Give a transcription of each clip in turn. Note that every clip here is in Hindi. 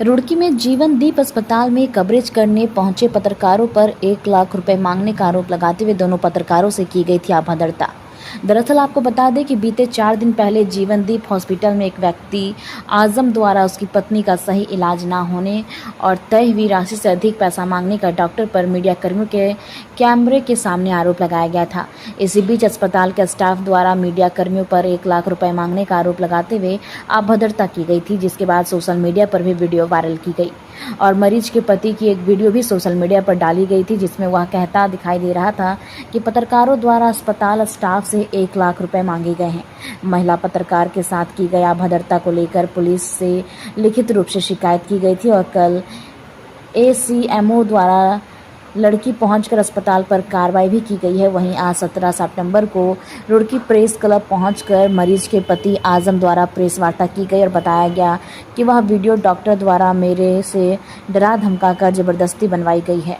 रुड़की में जीवनदीप अस्पताल में कवरेज करने पहुंचे पत्रकारों पर 1 लाख रुपए मांगने का आरोप लगाते हुए दोनों पत्रकारों से की गई थी अभद्रता। दरअसल आपको बता दें कि बीते 4 दिन पहले जीवनदीप हॉस्पिटल में एक व्यक्ति आजम द्वारा उसकी पत्नी का सही इलाज ना होने और तय हुई राशि से अधिक पैसा मांगने का डॉक्टर पर मीडिया कर्मियों के कैमरे के सामने आरोप लगाया गया था। इसी बीच अस्पताल के स्टाफ द्वारा मीडिया कर्मियों पर 1 लाख रुपए मांगने का आरोप लगाते हुए अभद्रता की गई थी, जिसके बाद सोशल मीडिया पर भी वीडियो वायरल की गई और मरीज के पति की एक वीडियो भी सोशल मीडिया पर डाली गई थी, जिसमें वह कहता दिखाई दे रहा था कि पत्रकारों द्वारा अस्पताल स्टाफ से 1 लाख रुपए मांगे गए हैं। महिला पत्रकार के साथ की गई अभद्रता को लेकर पुलिस से लिखित रूप से शिकायत की गई थी और कल एसीएमओ द्वारा लड़की पहुंचकर अस्पताल पर कार्रवाई भी की गई है। वहीं आज 17 सितंबर को रुड़की प्रेस क्लब पहुंचकर मरीज के पति आजम द्वारा प्रेस वार्ता की गई और बताया गया कि वह वीडियो डॉक्टर द्वारा मेरे से डरा धमकाकर जबरदस्ती बनवाई गई है।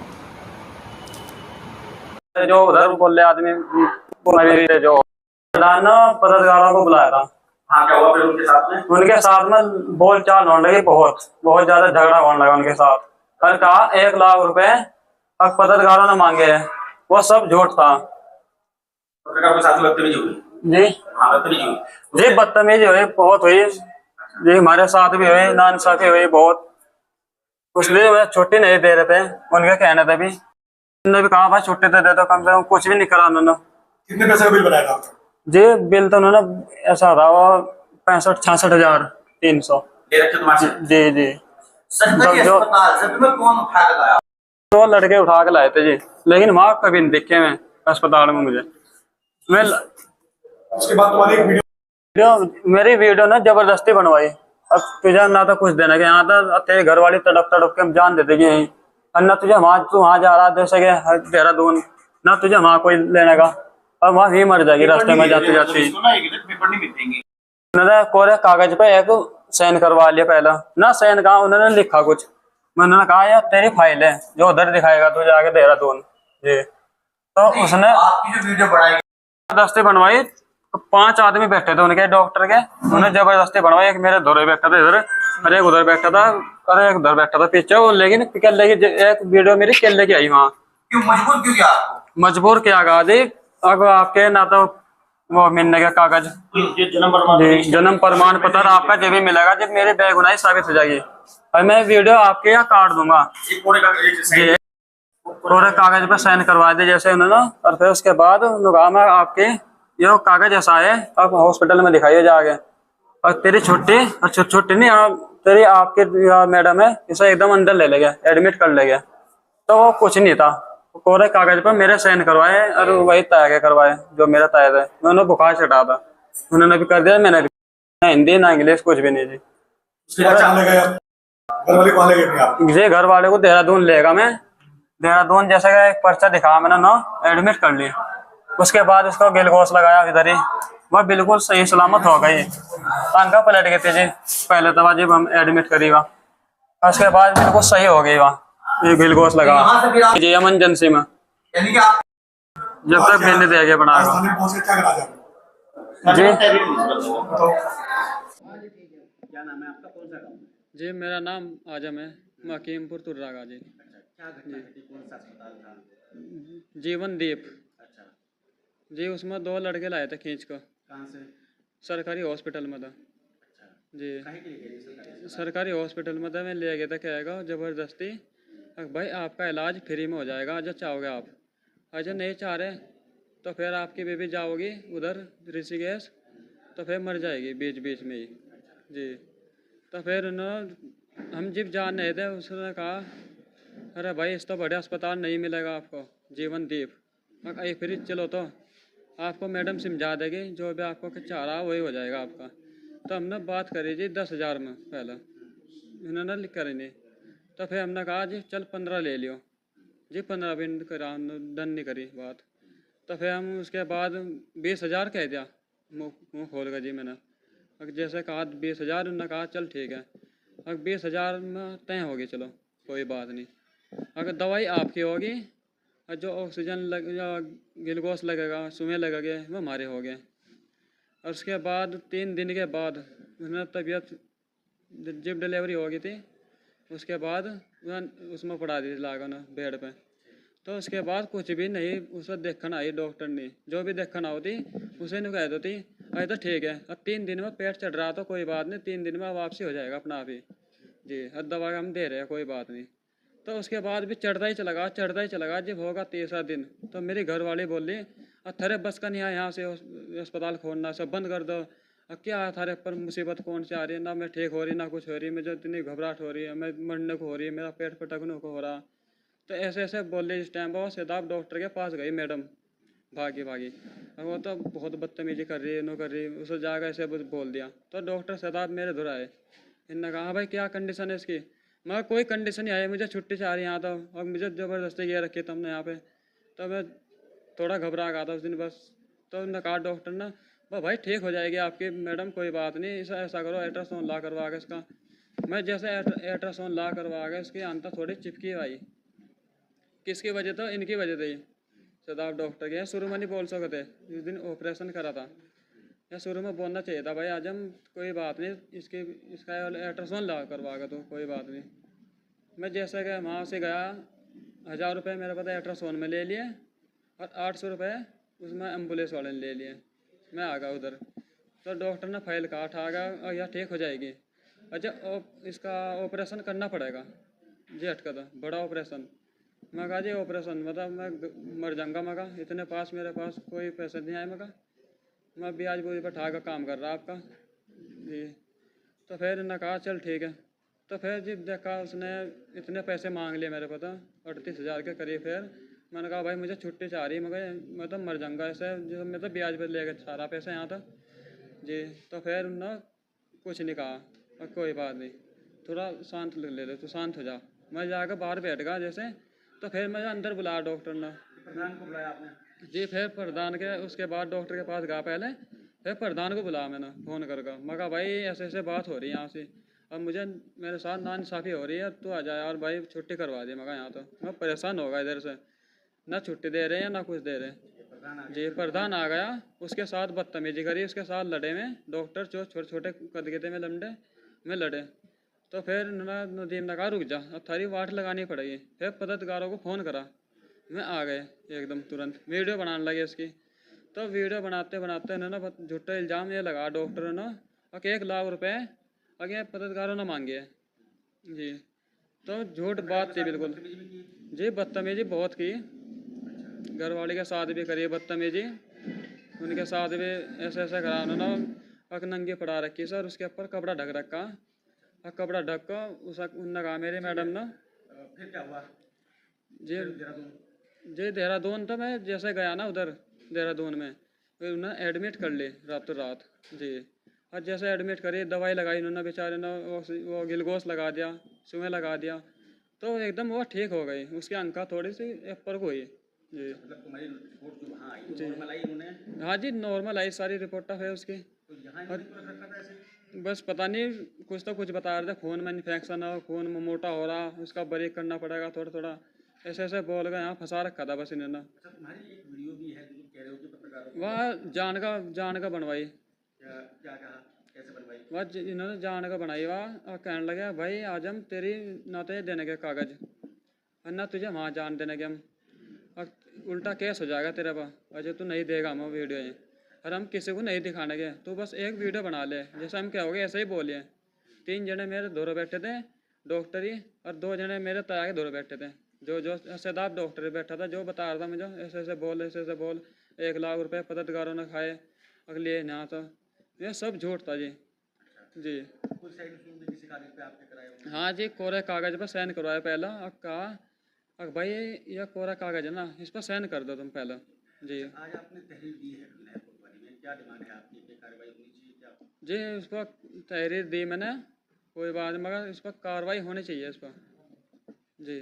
जो उधर बोल रहे आदमी जो पत्रकारों को बुलाया था। हाँ, क्या हुआ फिर उनके साथ में बोल चाल होने लगी, बहुत ज्यादा झगड़ा होने लगा उनके साथ। कल कहा 1 लाख रुपए अब पत्रकारों ने मांगे हैं, वो सब झूठ था। पत्रकार के साथ बदतमीजी हुई? जी हाँ, बदतमीजी हुई। जी बदतमीजी हुई, बहुत हुई जी, हमारे साथ भी हुई, नाइंसाफी हुई बहुत। इसलिए वे छुट्टी नहीं दे रहे थे, उनके कहने थे भी। उन्होंने भी कहा भाई छुट्टी दे दे, तो कम से कम कुछ भी नहीं करा उन्होंने। कितने पैसे का बिल बनाया था? जी बिल तो उन्होंने ऐसा था वो 65,66,300 दे रखे तुम्हारे? जी जी। अस्पताल में कौन उठा के लाया? 2 लड़के उठा के लाए थे जी, लेकिन वहां कभी नहीं दिखे मैं अस्पताल में। मैं उसके बाद तुम्हारी एक मेरी वीडियो ने जबरदस्ती बनवाई। अब तुझे ना तो कुछ देना, यहाँ तो तेरे घर वाली तड़प तड़प के हम जान देते कि यहीं, और न तुझे तू वहां जा रहा दे सके देहरादून, न तुझे वहां कोई लेने का, और वहां ही मर जाएगी रास्ते में जाते जाते। उन्होंने कोरे कागज पे एक साइन करवा लिया पहला ना, साइन कहा उन्होंने लिखा कुछ, मैंने कहा यार तेरी फाइल है जो उधर दिखाएगा तुझे आगे देहरादून जी। तो उसने आपकी जो वीडियो बनाई जबरदस्ती बनवाई। 5 आदमी बैठे थे उनके डॉक्टर के, उन्होंने जबरदस्ती बनवाई। एक मेरे धोरे बैठा था इधर, और एक उधर बैठा था, और एक उधर बैठा था पीछे। वो लेकिन केले की एक वीडियो मेरी केले की आई वहाँ। क्यों मजबूर क्यों किया आपको? मजबूर किया गाजी, अब आपके ना तो वो मिलने का कागज, जन्म प्रमाण पत्र आपका जब भी मिलेगा जब मेरी बेगुनाही साबित हो जाएगी, और मैं वीडियो आपके यहाँ काट दूंगा। पूरे कागज पे साइन करवा दे जैसे उन्होंने, और फिर उसके बाद उन्होंने आपके ये कागज ऐसा है, अब हॉस्पिटल में दिखाइए जाके, और तेरी छुट्टी, और छुट्टी नहीं तेरी आपके मैडम है इसे एकदम अंदर ले गया, एडमिट कर ले गया। तो वो कुछ नहीं था, कोरे कागज पर मेरे साइन करवाए और वही तय करवाए जो मेरा तय था। मैंने बुखार चढ़ा था, उन्होंने भी कर दिया, मैंने भी। ना हिंदी ना इंग्लिश कुछ भी नहीं जी। जी घर वाले को देहरादून लेगा, मैं देहरादून जैसे का एक पर्चा दिखा मैंने ना, एडमिट कर लिया। उसके बाद उसको ग्लूकोज लगाया इधर ही, वह बिल्कुल सही सलामत हो गई। टांगा पलट गई थी जी पहले दवा जब हम एडमिट करीगा, उसके बाद बिल्कुल सही हो गई। वहाँ ये ग्लूकोज लगा जी एमरजेंसी में, जब तक बिल दे गया बना जी। क्या नाम है आपका, कौन सा गाँव? जी मेरा नाम आजम है, मकीमपुर तुर्रागा जी। क्या घटना घटी, कौन सा अस्पताल था? जीवनदीप अच्छा, जी, उसमें 2 लड़के लाए थे खींच कर, कहाँ से? सरकारी हॉस्पिटल में था अच्छा, जी। कहीं के लिए गए थे? सरकारी हॉस्पिटल में था, मैं ले गया था, कहेगा ज़बरदस्ती भाई आपका इलाज फ्री में हो जाएगा जो चाहोगे आप, अगर नहीं चाह रहे तो फिर आपकी बेबी जाओगी उधर ऋषिकेश, तो फिर मर जाएगी बीच बीच में ही जी। तो फिर उन्होंने, हम जब जान रहे थे, उसने कहा अरे भाई इस तो बड़े अस्पताल नहीं मिलेगा आपको जीवनदीप, अगर फ्री चलो तो आपको मैडम समझा देगी, जो भी आपको चाह रहा वही हो जाएगा आपका। तो हमने बात करी जी 10,000 में पहले, इन्होंने लिख कर नहीं, तो फिर हमने कहा जी चल 15 ले लियो जी, 15 भी करा, डन नहीं करी बात। तो फिर हम उसके बाद 20,000 कह दिया, मुँह खोल कर जी मैंने। अगर जैसे कहा 20,000, उन्होंने कहा चल ठीक है, अगर 20,000 में तय होगी चलो कोई बात नहीं, अगर दवाई आपकी होगी और जो ऑक्सीजन लग या ग्लूकोज लगेगा सुमे लगेगा वो हमारे हो गए। और उसके बाद 3 दिन के बाद उन्होंने तबीयत जब डिलीवरी हो गई थी, उसके बाद उसमें पड़ा दी लागो ना बेड पे। तो उसके बाद कुछ भी नहीं उसे देखना आई डॉक्टर ने, जो भी देखना होती उसे नहीं कह देती अरे तो ठीक है, अब 3 दिन में पेट चढ़ रहा तो कोई बात नहीं, 3 दिन में वापसी हो जाएगा अपना आप ही जी, अब दवा हम दे रहे हैं कोई बात नहीं। तो उसके बाद भी चढ़ता ही चला गया। जब होगा तीसरा दिन तो मेरी घर वाली बोल रही अरे बस का नहीं आया यहाँ से अस्पताल खोलना, सब बंद कर दो। अब क्या थारे पर मुसीबत कौन सी आ रही है, ना मैं ठीक हो रही ना कुछ हो रही, मुझे इतनी घबराहट हो रही है, मैं मरने को हो रही है, मेरा पेट पटकने को हो रहा। तो ऐसे ऐसे बोल रही इस टाइम पर सीधा डॉक्टर के पास गई मैडम भागी भागी। अब वो तो बहुत बदतमीजी कर रही है, नो कर रही, उसे जाकर ऐसे बोल दिया। तो डॉक्टर सीधा मेरे धुर आए, इन्होंने कहा हाँ भाई क्या कंडीशन है इसकी। मैं कोई कंडीशन नहीं आई, मुझे छुट्टी चाह रही यहाँ तो, अब मुझे ज़बरदस्ती ये रखी तुमने यहाँ पे। तो मैं थोड़ा घबरा गया था उस दिन बस। तो उन्होंने कहा डॉक्टर ने भाई ठीक हो जाएगी आपकी मैडम, कोई बात नहीं, ऐसा करो अल्ट्रासाउंड ला करवा के इसका। मैं जैसे अल्ट्रासाउंड ला करवा के इसकी अंतर थोड़ी चिपकी आई। किसकी वजह था, इनकी वजह थी शदाब डॉक्टर के। शुरू में नहीं बोल सकते, इस दिन ऑपरेशन करा था, या शुरू में बोलना चाहिए था भाई आज हम कोई बात नहीं इसका अल्ट्रासाउंड ला करवा के, तो कोई बात नहीं। मैं जैसे कि वहाँ से गया, 1000 रुपये मेरे पता अल्ट्रासाउंड में ले लिए और 800 रुपये उसमें एम्बुलेंस वाले ने ले लिए। मैं आ गया उधर, तो डॉक्टर ने फाइल काट आ गया और यह ठीक हो जाएगी। अच्छा इसका ऑपरेशन करना पड़ेगा जी, हटका था बड़ा ऑपरेशन। मैं कहा जी ऑपरेशन मतलब मैं मर जाऊँगा। मैं कहा इतने पास मेरे पास कोई पैसे नहीं आए। मैं कहा मैं ब्याज बोझ पर ठा का काम कर रहा आपका जी। तो फिर इन्होंने कहा चल ठीक है। तो फिर जब देखा उसने इतने पैसे मांग लिए मेरे पता 38,000 के करीब। फिर मैंने कहा भाई मुझे छुट्टी चाह रही है, मैं तो मर जाऊँगा ऐसे, जो मैं तो ब्याज पर ले गया सारा पैसा यहाँ तक जी। तो फिर उन्होंने कुछ नहीं कहा और कोई बात नहीं, थोड़ा शांत ले लो, तो शांत हो जा। मैं जाकर बाहर बैठ गया जैसे, तो फिर मैं अंदर बुलाया डॉक्टर ने प्रधान को बुलाया आपने जी। फिर प्रधान के उसके बाद डॉक्टर के पास गया पहले, फिर प्रधान को बुलाया मैंने फ़ोन करके। मैं कहा भाई ऐसे ऐसे बात हो रही है यहाँ से, अब मुझे मेरे साथ नाइंसाफ़ी हो रही है, तो आ जाए और भाई छुट्टी करवा दी। मैं कहा यहाँ तो मैं परेशान हो गया इधर से, ना छुट्टी दे रहे हैं ना कुछ दे रहे जी। प्रधान आ गया, उसके साथ बदतमीजी करी, उसके साथ लड़े में डॉक्टर जो छोटे छोटे कद के थे में लंडे में लड़े। तो फिर नदीम ने कहा रुक जा, अब थारी वाट लगानी पड़ेगी। फिर पदाधिकारों को फ़ोन करा, मैं आ गए एकदम तुरंत, वीडियो बनाने लगे इसकी। तो वीडियो बनाते बनाते इन्होंने झूठा इल्ज़ाम ये लगा डॉक्टरों ने और 1 लाख रुपए आगे पदाधिकारों ने मांगे जी। तो झूठ बात थी बिल्कुल जी, बदतमीजी बहुत की, घरवाली के साथ भी करी बदतमीजी, उनके साथ भी ऐसे ऐसे करा उन्होंने। अक नंगी पड़ा रखी सर, उसके ऊपर कपड़ा ढक रखा और कपड़ा ढक कर उनने कहा मेरी मैडम ने फिर क्या हुआ जी देहरादून जी देहरादून। तो मैं जैसे गया ना उधर देहरादून में, फिर उन्हें एडमिट कर ली रातों रात जी। और जैसे एडमिट करी दवाई लगाई उन्होंने बेचारे ने, वो ग्लूकोज लगा दिया, सुई लगा दिया, तो एकदम वो ठीक हो गई। उसकी अंका थोड़ी सी ऊपर को हुई जी मतलब तुम्हारी रिपोर्ट जो वहाँ आई जी। नॉर्मल आई उन्होंने, हाँ जी नॉर्मल आई सारी रिपोर्टा है उसकी। तो यहाँ इन्होंने क्यों रख रखा था ऐसे? बस पता नहीं कुछ तो कुछ बता रहे थे, खून में इन्फेक्शन हो, खून में मोटा हो रहा, उसका ब्रेक करना पड़ेगा थोड़ा थोड़ा, ऐसे ऐसे बोल गए। यहाँ फंसा रखा था बस इन्होंने। अच्छा तुम्हारी एक वीडियो भी है जो कह रहे हो कि पत्रकारों को वह जान का बनवाई, क्या क्या कहा कैसे बनवाई? वह इन्होंने जान का बनाई वह, और कहने लगे भाई आज हम तेरी ना तो ये देने के कागज और ना तुझे वहाँ जान देने के हम, और उल्टा केस हो जाएगा तेरे पर, अजय तू नहीं देगा हम वीडियो ये, और हम किसी को नहीं दिखाने के, तू बस एक वीडियो बना ले। जैसे हम क्या हो गए ऐसे ही बोलिए। 3 जने मेरे दूर बैठे थे डॉक्टर ही, और 2 जने मेरे तया के दूर बैठे थे, जो सदाब डॉक्टर बैठा था, जो बता रहा था मुझे ऐसे ऐसे बोल 1 लाख रुपए पदाधिकारों ने खाए अगले यहाँ तो, ये सब झूठ था जी जी। कोई साइड भी किसी कागज पे आपने कराया होगा? हाँ जी कोरे कागज पर साइन करवाया पहला, और कहा अब भाई यह कोरा कागज है ना, इस पर साइन कर दो तुम पहले जी। आज आपने तहरीर दी है विनय कोतवाली में, क्या डिमांड है आपकी कि कार्रवाई होनी चाहिए क्या? जी उस पर तहरीर दी मैंने, कोई बात नहीं, मगर इस पर कार्रवाई होनी चाहिए इस पर जी।